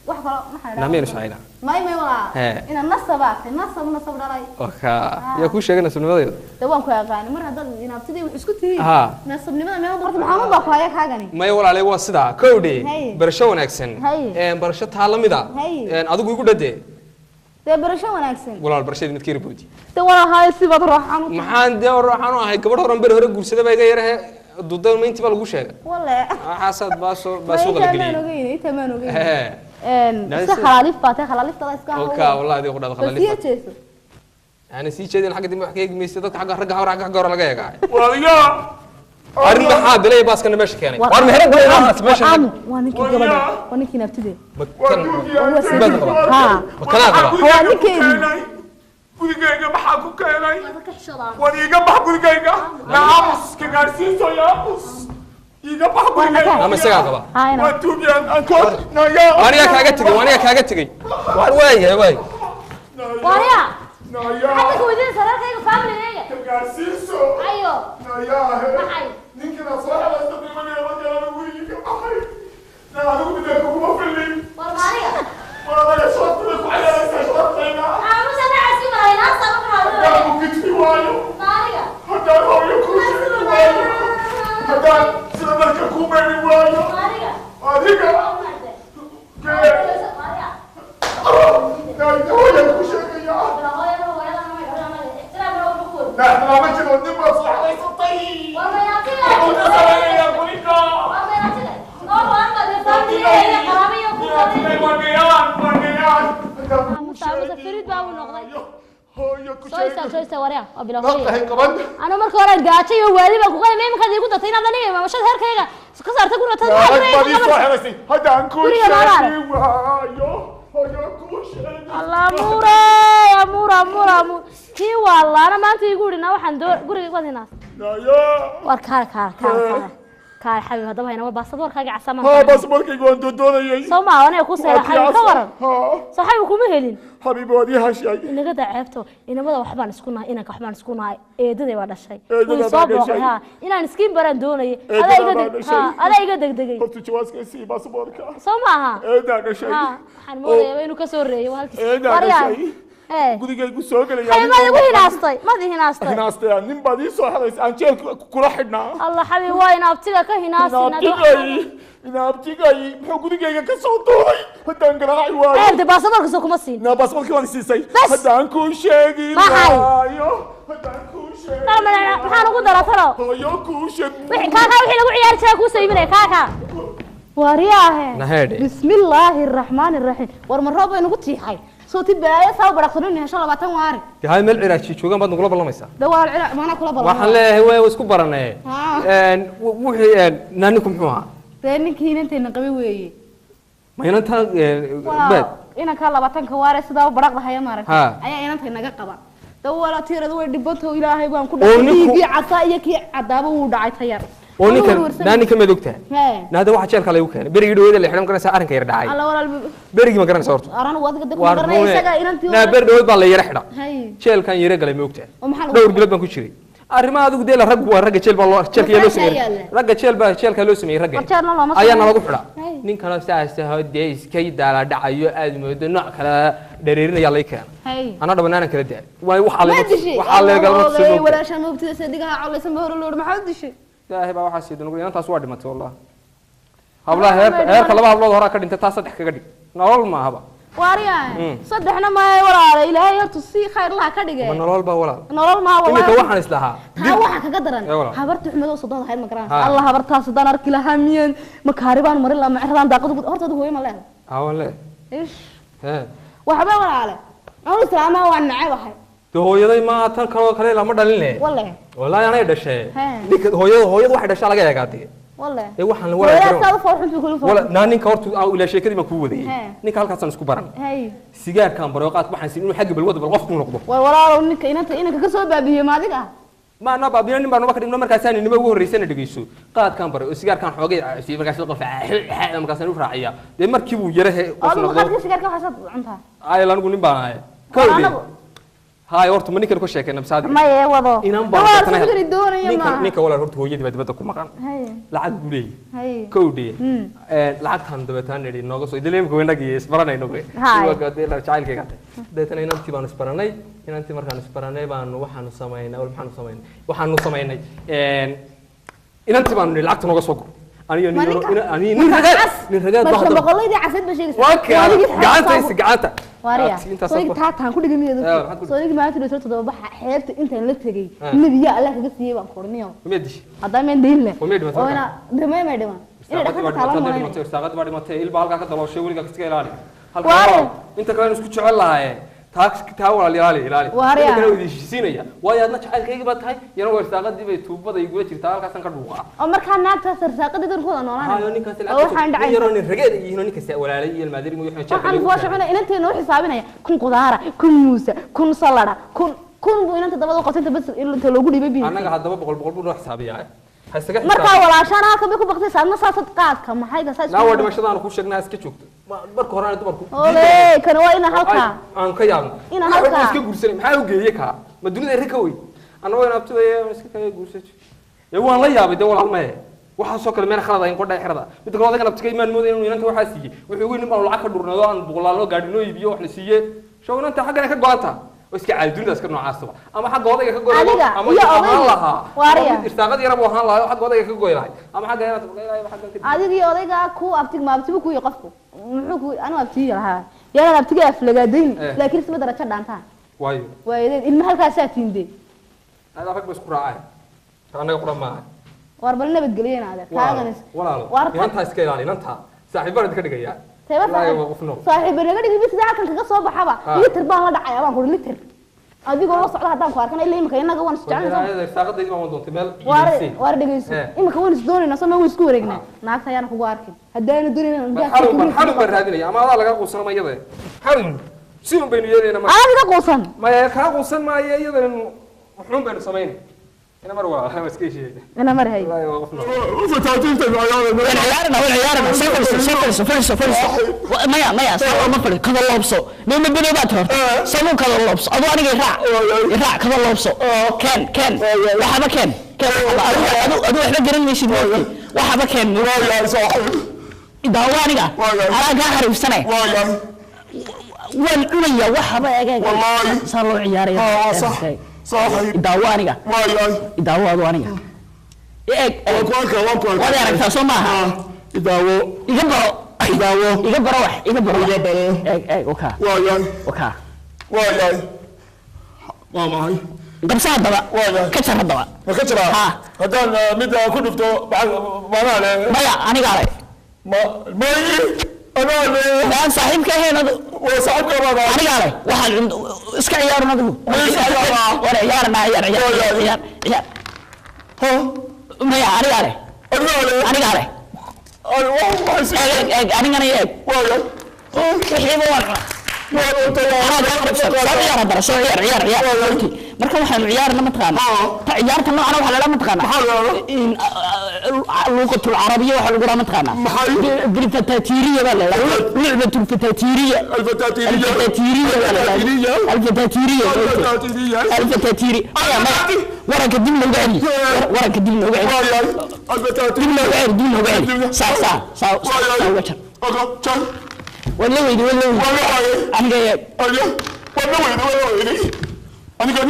واحد ما حدا نعمين شعينا ما ولا إن النصب دراي وكا يا كوش شيء نسمع هذا دوام كوي أغاني مرة هذا إن أبتدي وإسكتي نصب نمنا ما يوم محمد بقى هيك حاجة ما يقول عليه واسدا كودي برشون أكسن برشة تعلم إذا أدو يقول ده ده برشون أكسن ولا البرشة دي نتكير بودي ده ولا هاي سبب روحانو محن ده روحانو هاي كبر هرم بره هرم قرص ده بيجي يره ضد ما أنت بالقوش شيء ولا حسد باسو غلقلي تمانو خلاليف باتي خلاليف طلع اسكا اوكا والله دي خدها خلاليف بس انا سي جيدين الحاجه دي حكيك ميستدك حق رجع ورا حق غور laga yaga wadiga arin waxa bilay baaskana meesha keenay war meherad meesha meesha waaniki gabadha waaniki naftide ha makala qaba waaniki gurigayga maxaa ku keenay wadiga bax gurigayga naamus ka gaarsiiso yaamus iga bax gurigayga ama isaga qaba waa tuugyaan ankood naya waniga kaaga tagay war waaya waay waya naya hadda ku wadiin sararkayga family-ga ka gaarsiiso ayo naya maxay ninkana soo xalasta bimanaya wajala guriga baxay naagu midda kuma filin war maaliga wala soo ku xalaysa shaqayna aamusa nacasi marayna sabab yaa mukiti waayo maaliga hadda hooyo ku sheegay hadda sida marka ku beeri waayo maaliga adiga أنا مركو أنا قاعدة يوالي بقول ما يمكن يقول تطينا ذني ما مشهد هالكيجا كسر تقول تطينا هذا أنكو الله مورا كي والله أنا ما أنت يقولي أنا واحد دور قولي قولي ناس وكار حبيبي هذا هنا باسبور كاجي عسام باسبور كي قوان دودونا سوما أنا يكون سير حبيبي كورن صحيح يكون مهلين حبيبي ودي هالشيء إنك قد عرفته إن بدو وحبان نسكنها إنك وحبان نسكنها إيه ده ولا شيء ويصابوا ها إن نسكين برندونا هذا يقدر هذا يقدر دقيقة قلت جواز كيسي باسبور كا سوما إيه ده شيء حنموت يبينو كسوري وهالك إيه ده شيء guriga igu soo galay ay ma igu hinaastay ma hinaastay nin baad ii soo xalays aan jeel kula xidhnaa allah xabiib waa in abtiga ka hinaasina abtigay muxuu gurigayga ka soo duulay haddaan garaacay waayo de baasaboorka soo kuma siin baasaboorkii waan siisay haddaan kuu sheegi waayo haddaan kuu sheegi maxaan ugu dara talo hooyo kuu sheeg kaaka wixii lagu ciyaari jiraa kuu saybinaya kaaka waariyaahe bismillaahi raxmaani raxiim war marroob bay nagu tiixay صوتي بقى صعب رقصني إن شاء الله باتن واري. هاي مل عراق شيء شو كان بدنا نقول بالله ميسا. دوار العراق ما أنا كلا بالله. وحلا هو وسكو برنا. وحي نانكم حوها. لأنك هنا أنت نقبي ويا. ما هنا أنت بد. إنا كلا باتن كوارث ده وبرق ده هيا مارك. أي أنا أنت نقبا. دوار أثير دوار دبته إلى هاي بام كله. يجي عصاية كي عذاب ودعي ثيار. ناني كم يدوكته نهذا واحد شال كله يوكل بريء دويد اللي إحنا مكرنا سعرن كير داعي بريء مكرنا صورته أنا وادك دك مكرنا يسقى إن أنتي نا بريء دويد بالله يرحنا شال كان يرجع لي يوكته دور قلب بنكو شري أرما هذا قديل رجع شال بالله شال كيلو سمير رجع شال كيلو سمير رجع أيانا لو كفلا نين كانوا ساعة ديس كيد على دعيو أدم دنا كلا دريرنا يلا يكان أنا ده بنانا كده ده وحالة قلبنا ولا شيء ما بتصدقها على سمبور اللور ما حد شيء لا بقى واحد سيد نقول أنا تاسوار دمت والله هبلا هير كلام هبلا ظهرك أنت تاسد حكي قدي نقول ما هبا واريا صدقنا ما ولا على إلهي تصي خير الله كدقة نقول با ولا نقول ما ولا إنك واحد إسلها واحد كقدرن هبرت حمد وصدق هاي المكان الله هبرت صدق أرك لها مين مكاربان مر الله معرضان داقد هرت هو يوم الله ولا إيش وحبا ولا على أنا سلامة وأنا عيبها هويدي ما tan kale kale lama dhalinay wallahi anay dhashay ninka hooyadu wax dhashay laga yaqaatay wallahi waxaan la walaal naaninka hortu ila sheekadii ma ku waday ninka halkaas aan isku baran sigaarkan barooqaad waxaan siin inuu xagga balwada bal qof ku noqdo walaal ninka inanta ka soo baabiyo ma adiga ما أنا بابي أنا بانو بكرة إنه مركز ثاني نبغى هو رئيسنا دقيسو قاد كان برا السيجار كان حواجي في مركز القفا مركز نوفر عيا ده مركبه يره أنا ما خدت سيجار كان حسب عندها هاي لانو قلنا باناي كودي هاي ورت مني كنا كوشة كنا بسادي ما يوضو إنام بارا نيك ولا ورت هو يدي بدو كم مكان لعق بولي كودي لعق هم دبتان ندي نوكو سو إدلهم كويندا كيس برا نينوكو هو كده لا شايل كي كده ده تنا إنام تبان سبراناي إنام تمر كان سبراناي بانو وحنو سماينا أول وحنو سماينا إنام تبان لعق نوكو سوكو أني نرجع بس لما قلنا دي عسد بشيء واقع قعدت واريا صويك تاعتان كل جميل صويك ما تدري ترى بح حيرت أنت اللي تجي النبي يا الله كده سيبان كورنيو ميدش هذا من دينه وميد مثلا وانا دماء ما دماء ساقط بعد ما تيل بالك كده لو شيء ولا كتير لالي هل أنت كمان اسكت شو الله هاي تاكس كتاو لالي واريا كانوا يدشينيا ويا أنا شحال كي جبت هاي ينو ساقط دي بتوبة ده يقول تيرتال كاسن كردوقا عمر كان ناقص ساقط ده تقول أنا هاي يوني كاسل أكيد يروني رجال يوني كسي ولا لي المدير مو يحنا شكله أنا فواش أنا إن أنت نروح حسابنا كن قدارة كن موسى كن صلارة كن بو إن أنت دبض قصيت بس إلا أنت لو قولي بيبي أنا قاعد دبض بقول روح حسابي يعني marka walaashana ka biku baqtay saadna saasad qaadka maxay ka saas la wada mashadaan ku sheegnaa iska joogto marka horaan dumarku oolay kana waa ina halka aan ka yaabno ina halka iska guursanay maxaa u geeyay ka ma dunida rika way ana waa inaabtay iska ka guursato waan la yaabay de walaal ma waxa soo kale meel khalad ay qodhay xirada mid kale wadaga nabtay imaan mooday inuu inanta waxa siiyay wuxuu weyn baan lacag ka dhurnado aan boqolaalo gaadhino iibiyo wax la siiyay shawinanta xaqana ka go'anta وإسكع عالدون أسكر نوع عصبة أما حق وضعك كقول أما يا الله واريا استعقد يا رب وهان الله حق وضعك كقول هاي أما حق يا رب لا حق كده عادي يا وضعك كو أبتك ما أبتك كو يقفكو محوك أنا أبتك ها يا أنا أبتك أفلقادين لكن اسمه درجة دانتها وايد المحل كاساتين دي هذا فك بس قراءة أنا قراءة معه واربلنا بتقولين هذا كاغنس ولا ننتها إسكيلاني ننتها صاحب برد كده جاي صاحب الرجال اللي بس ذاك كان كسر بحبة لتر بان لا دعيا بان كل لتر أديك والله صعدها دام كوار كان إلا إما كينا جوان استعمل هذا استعقد دي ما مودون تمل وارد جيس إما كوان استدوني نصلا ما يسكور رجنا ناك ثيانا كواركين هدانا الدنيا حلو برهادين يا ما هذا لقى قصنا ما يده حلو سيم بينو يدينا ما أنا قصن ما يكره قصن ما يده محروم بين سمين أنا مرة هاي مسكين شيء أنا مرة هاي لا يوقفنا فتاتين والعيارنا فرس ما صار ما فرق كذا الله بصو نيم بني باتر سمو كذا الله بصو أبو أنا يراع كذا الله بصو كان وحبا كان أدو إحنا قرن ماشي وحبا كان إذا هو أنا قاعد سنة والأولى وحبا والله صار له عياري صاحي داوانيga idaawo adwaaniga wada aragtaa soo maaha idaawo iga baro wax iga baro oka waayay waa maxay qabsaa daba ka jar daba ka jara hadaan mid ku dhufto maanaale maya aniga ale أنا صاحبك هنا وصاحبك بابا أنا قاله واحد إسكع عيار نقول ولا عيار ما عيار ها ما يا أنا قاله أنا قاله marka waxaan ciyaarna ma taqaan ciyaarta noocan waxa la ma taqaan luqatu العربية waxa lagu ma taqaan الفتاتيرية ولا لعبة الفتاتيرية الفتاتيرية ورقة دين وقعدي ورقة دين وقعدي ساعة وجه ولا ويدي أنا جاي ولا ويدي أنا قاعد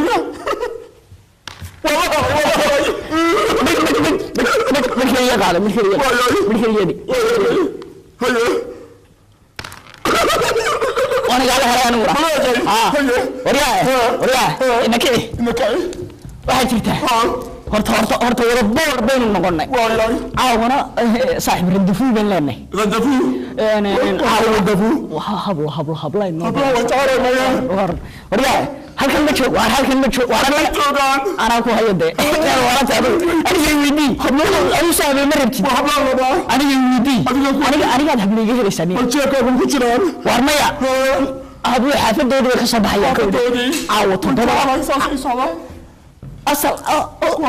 وانا قاعد هلا انا ورياه انك waxay jirtaa horta wada boor baynu noqonay caawana saaxiib randafu baan leenahay hablo halkan ma joog anaa ku hayo dee aniga weydii anigu saabay ma rabtid aniga weydii anigaad habliiga helaysaa waar maya hablo xaafadooda way ka soo baxayaan caawa toddoba أصل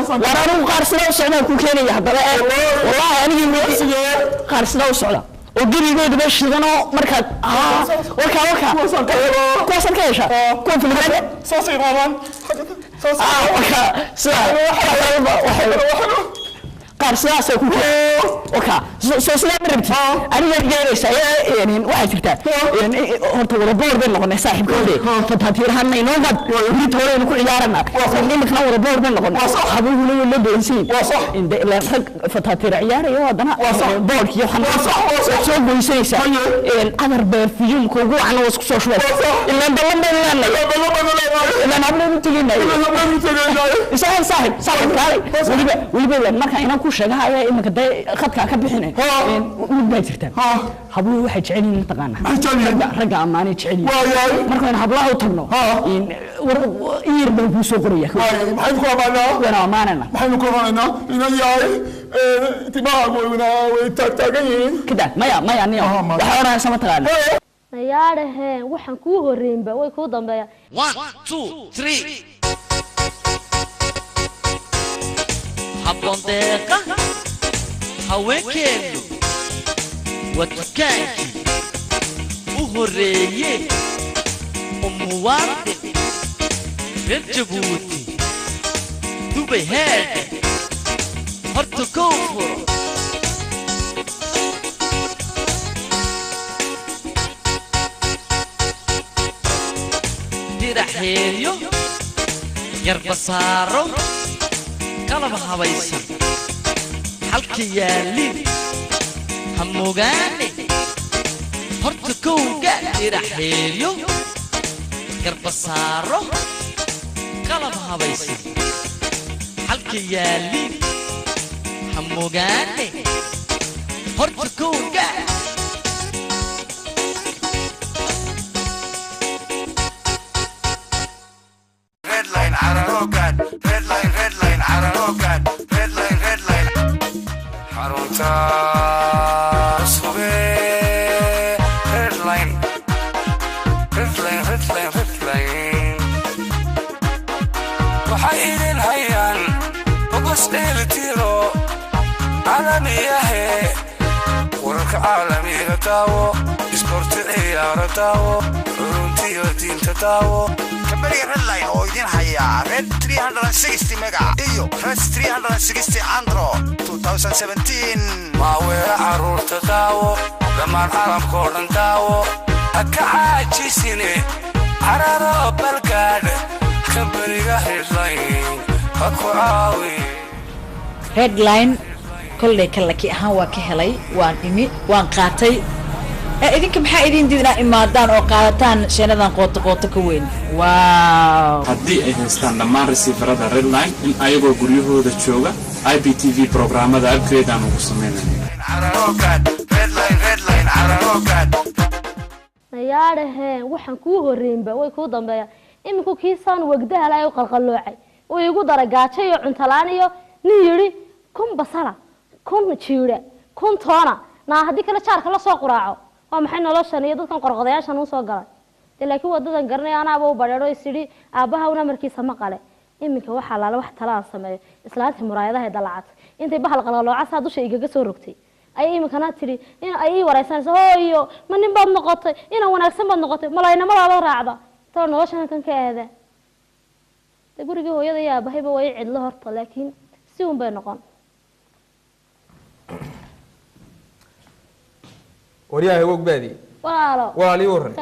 ورانو قارسنا وصعنا كل كيني هذا والله أنا جيت قارسنا وصعنا وقولي يقول باش غنو مركز وكا كوسن كيشا كنت مركز صوصي رمان وكا سلام قارسنا سوكو وكا سلام ربتي أنا جالس يعني واحد كتاب يعني هرت ولا بور بين لغنا صاحب كودي فتحتي رهنا ينوبد وليت ولا نقول يارنا اللي مخنا ولا بور بين لغنا حبوا له اللي بنسين إن ده لا فتحتي رعيار يا ودنا بورك يا حماس شو بيسيسا أنا بفيلم كوجو أنا وسكسو شوي إلا بلما إلا نعمل نتجينا إنسان صاحب ولي ما كان ينام شجاع يا إما كده خدك كبحنا ودنا تفتح حبلو واحد شعري نتقانا رجع أماني شعري مركون حبلاه وطنه يربى بسوقرية محيكم معنا وأنا أماننا محيكم معنا إن ياي تباع وتتجين كده ما يعني وحنا سمتقانا نياره وحن كوه الريمبا ويكو ضمبيا 1 2 3 habondeeqa haweenkeenu waa dukaankii u horreeye umuwaarde reer jabuuti dubay heedhe horta kow furo diraxeeyo yarbasaaro qalab habaysan halka yaalin hamogaane horta kowga diraxeeyo garbasaaro qalab habaysan halka yaalin hamogaane horta kowga redline ararogan redline ararogan redline harunta sube redline waxay idin hayaan bogos dheelitiro caalamiyahe wararka caalamiga daawo isboorti ciyaaro daawo runtiyo diinta daawo كبري ريدلاين oo idin haya red 360 mega iyo red 360 andro 2017 ma weera caruurta daawo dhamaan caalamka oo dhan daawo aka caajisine cararo balgaad كبريga redline ha ku caawi redline kolley kallaki ahaan waa ka helay waan imi waan qaatay idinka maxaa idin diidnaa imaadaan oo qaadataan sheenadan qoota ka weyn waaw haddii ay haystaan dhammaan receiverada redline in ayagoo guryahooda jooga IPTV programmada upgrade aan ugu sameynayno nayaarahe waxaan kuu horreynba way kuu dambeeya iminku kiisaan wagdaha laa u qalqaloocay oo igu daragaajo iyo cunto la'aan iyo nin yiri kun basala kun jiira kun toona naa haddii kale jaarka la soo quraaco waa maxay noloshan iyo dadkan qorqodayaashan u soo galay laakiin wadadan garnay anaaba u badheero isiri aabahawna markiisa ma qale iminka waxa la wax talaan sameeyo islaanta muraayadaha dalacad intay bahal qalaalooca saa dusha igaga soo rogtay ay iminkana tiri in ay waraysanayso hooyo ma nin baad noqotay ina wanaagsan baad noqotay malaynimadaada raacda too noloshan kan ka aada gurigii hooyada iyo aabahayba way cidlo horta laakiin si un bay noqon waryahay wogbaadi walaali waran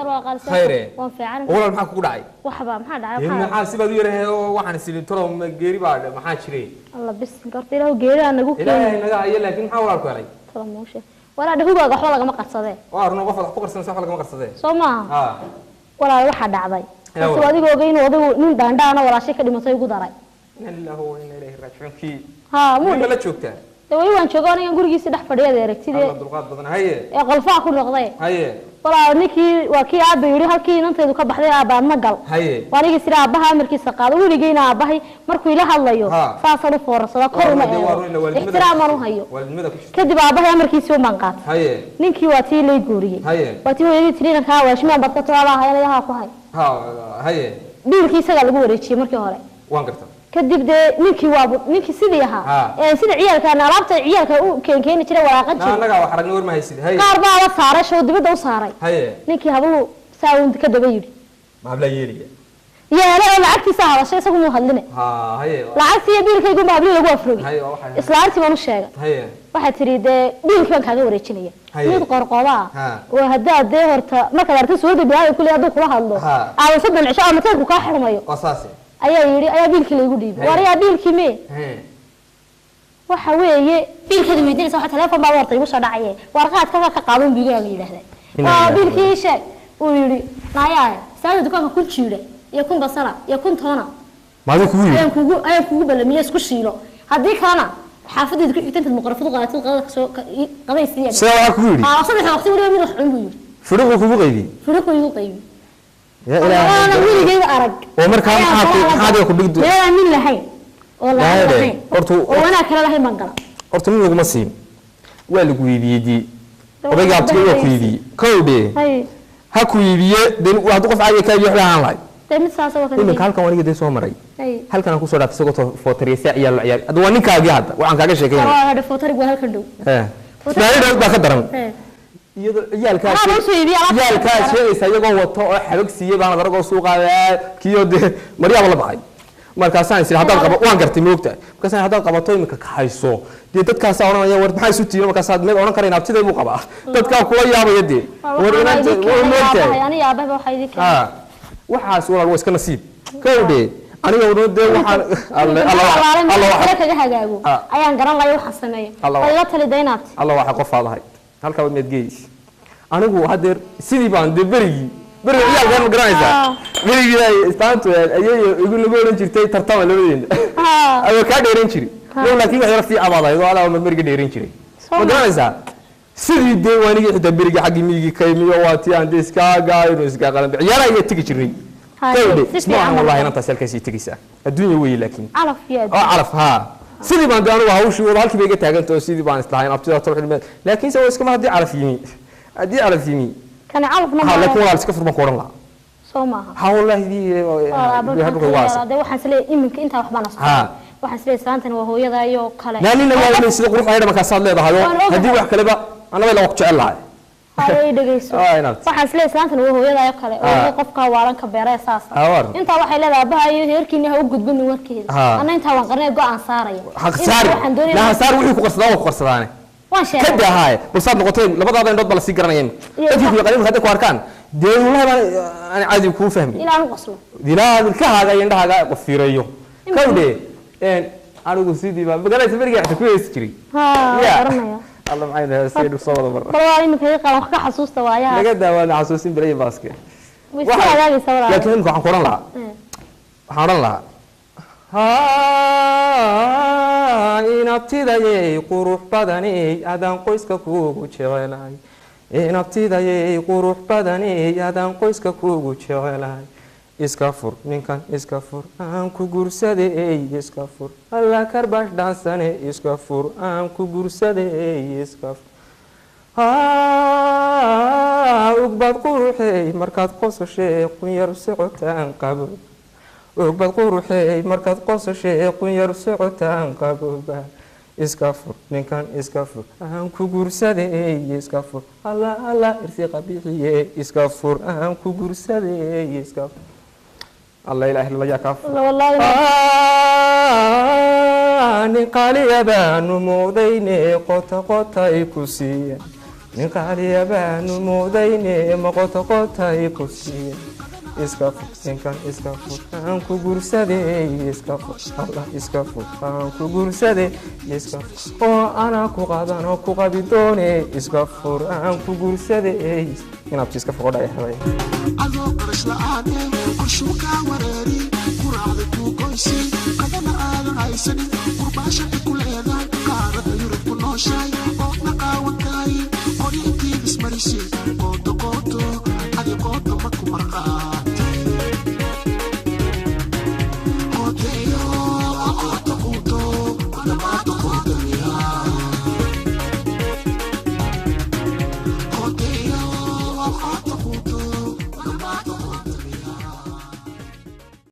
khayre walaal maxaa kugu dhacay waxba maxaa dhacay maxaa sibaad u yarahay oo waxaan silin tolo geeri baa maxaa jiray alla bis gartay ilaahu geeri aan nagu keenay ilaahay naga hayo laakiin maxaa walaal ku helay tolo mooshe walaal dhahugaaga waxba lagama qarsadee waa arno qof wax ku qarsan sax lagama qarsadee soo maaha walaal waxa dhacday soo adigoo ogeyn adigu nin daandhaana walaashay ka dhimatay ugu daray ilaahu wa inna ilayhi raaji'uun ki muu la joogtaa way waan joogaa aniga gurigiisa dhex fadhiyada aragtidee alla dulqaad badan haye ee qolfaa ku noqday haye walaal ninkii waa kii aabba yiri halkii inanteedu ka baxday aabbaad ma gal haye waaniga sida aabbaha amarkiisa qaado weligeyna aabbahay markuu ila hadlayo saasaan u foorarsada kor uma ixtiraamaan u hayo kadib aabbahay amarkiisii umaan qaatay haye ninkii waa tii lay guuriyey waa tii hooyadii tiriina kaa waashmaan badka toobaa hayanayaha ku hay haye biilkii isagaa lagu wareejiyey markii hore waan gartaa kadib de ninkii sidii ahaa sida ciyaalkan alaabta ciyaalka u keenkeeni jiray waraaqad jiray anaga wax aragna war ma haysid hay qaar baa la saaray show dibadda u saaray ninkii habuu saawun ka daba yiri ma habla yeeliya yaala lacagtiisa hadashay isagu muu hadline lacagtii biilkaygu ma habli lagu afrogay islaantii baan u sheegay waxaa tiri dee biilkii baan kaaga wareejinaya mid qorqoda oo haddaa dee horta markaad aragtay suuda bilaayo kulli hadduu kula hadlo aa sadan cisho ama teerku kaa xirmayo ayaa yidhi ayaa biilkii laygu dhiibay war ayaa biilkii mee waxa weeye biilkeeda weydiinaysa waxa telefoon baa wartay igu soo dhacaye warqaadka ka qaadon biigaaga yidhaahdaa biilkii sheeg uu yidhi naayaa saada dukaanka ku jiiday iyo kun basara iyo kun toona maadi kugu yiri ayaan kugu balamiye isku shiilo haddii kalena xaafadii ku xigtanta muqarrafadu qaadatay qadada soo qabaysiiyay sida kugu yiri saddex waqti wali mid wax cun buu yiri furuqu kugu qaybi furuqu igu qaybi ya ilaahay ana wiligayga arag oo markaa maxaa ku dhigdo yaa min lahayn oo lahayn oo wana kala lahayn bangala horta nin laguma siin waa lagu iibiyay odayga abtiga waa ku iibiyay kowde ha ku iibiye dee waad qof caadi ka iyo xlaan lahayd mid saas oo kale iminka halkan waniga dee soo maray halkan aan ku soo dhaafay isagoo footariyay ciyaal la ciyaar adoo ninkaagi hadda waxaan kaaga sheekeynaa waa hada footarig waa halkan dhow footarig baa ka daran iyadoo ciyaalkaas sheegaysa iyagoo wato oo xabag siiyay baan daragoo suuqaaday kiyo dee maryaaba la baxay markaasaan isla hadal qabo waan gartay moogta markaasaan hadal qabato iminka ka hayso dee dadkaas oranaya war maxay isu tiiro markaas aad meel oran kareen abtiday mu qaba dadka kula yaabaya dee war inaad moogtahay ani yaababa waxa idin keenay waxaas walaal iska nasiib kowde aniga uu dee waxaan Allah kaga hagaago ayaan garan lahayn waxa sameeyo alla tali daynaat Allah waxa qof aadahay halka wad meedgeys anigu hadeer sidii baan dee berigi ciyaalkan ma garanaysaa berigi ay istaantu ayay igu nagu oran jirtay tartama labadeena ayo ka dheeran jiray laakiin wax yar fi abaaday oo ala berigi dheeran jiray ma garanaysaa sidii dee waanigi xitaa berigi xaqi miigi kaymiyo waati aan iska gaayno iska qalan ciyaar ay tigi jirnay kowde ismaan wallahi inta salkaasi tigisa adduunyo way laakiin calaf ha sidii baan dee anigu hawshii wada halkii bay iga taagantoo sidii baan islahayn abtida tawxiid laakiin se iska ma hadii calaf yimi كان عارف ما لا كون على سكفر ما كورن لا سوما ها والله دي هذا waxaan isleeyahay iminka inta wax baan asxaa waxaan isleeyahay saantan waa hooyada iyo kale naalina waa sida qurux ayda marka saad leedahay hadii wax kale ba anaga la waqti jecelahay ay dhageyso waxaan isleeyahay saantan waa hooyada iyo kale oo qofka waalan ka beeray saas inta waxay leedahay abaha iyo heerkiina ha u gudbin warkeeda ana inta waan qarnay go'aan saarayo la saar wixii ku qarsadaan كده هاي بس صار نقطتين لبضع بين رد بلسي قرنين أجي في قريب هذا كواركان ده والله أنا عادي يكون فهمي إلى أن قصله دينا الكهذا ينده هذا قفيريو كودي إن أنا قصيدي ما بقول لك برجع تكويس كري ها الله معينا سيد الصوت برا والله إنك هيك أنا خك حسوس توايا لقد وانا حسوسين بري باسكت واحد لكن إنكم حقورن لا حقورن لا inabtidayay qurux badanay adaan qoyska kuugu jecelahay inabtidayay qurux badanay adaan qoyska kuugu jecelahay iska fur ninkan iska fur aan ku gursaday iska fur alla karbash dhansane iska fur aan ku gursaday iska fur ugbad quruxay markaad qosashay qunyar socotaan qabo ugbad quruxay markaad qosashay qunyar socotaan qaboba iska fur ninkan iska fur aan ku gursaday iska fur alla irsi qabixiye iska fur aan ku gursaday iska fur alla ilaahi la yaakaaf wallahi nin qaaliyabaanu moodayne qota ay ku siiyeen nin qaaliyabaanu moodayne qota ay ku siiyeen iska fur ninkan iska fur aan ku gursaday iska fur alla iska fur aan ku gursaday iska fur oo ana ku qadan oo ku qabi doone iska fur aan ku gursaday inaad iska fur dhaay haday